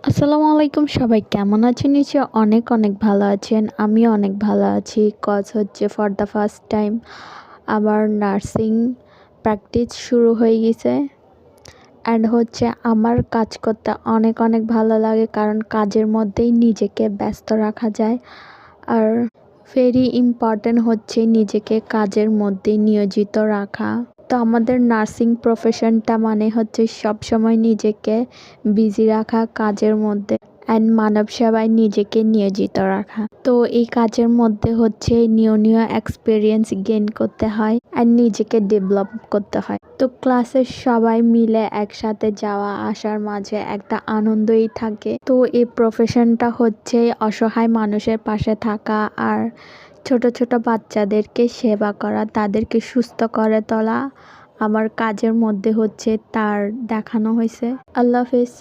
আসসালামু আলাইকুম, সবাই কেমন আছেন? নিশ্চয়ই অনেক অনেক ভালো আছেন। আমিও অনেক ভালো আছি। হচ্ছে ফর দ্য ফার্স্ট টাইম আমার নার্সিং প্র্যাকটিস শুরু হয়ে গেছে। অ্যান্ড হচ্ছে আমার কাজ করতে অনেক অনেক ভালো লাগে, কারণ কাজের মধ্যেই নিজেকে ব্যস্ত রাখা যায়। আর ভেরি ইম্পর্ট্যান্ট হচ্ছে নিজেকে কাজের মধ্যে নিয়োজিত রাখা। তো আমাদের নার্সিং প্রফেশনটা মানে হচ্ছে সবসময় নিজেকে বিজি রাখা কাজের মধ্যে, অ্যান্ড মানব সেবায় নিজেকে নিয়োজিত রাখা। তো এই কাজের মধ্যে হচ্ছে নিউ এক্সপিরিয়েন্স গেইন করতে হয় অ্যান্ড নিজেকে ডেভেলপ করতে হয়। তো ক্লাসের সবাই মিলে একসাথে যাওয়া আসার মাঝে একটা আনন্দই থাকে। তো এই প্রফেশনটা হচ্ছে অসহায় মানুষের পাশে থাকা আর ছোট ছোট বাচ্চাদেরকে সেবা করা, তাদেরকে সুস্থ করে তোলা আমার কাজের মধ্যে হচ্ছে তার দেখানো হয়েছে। আল্লাহ হাফেজ।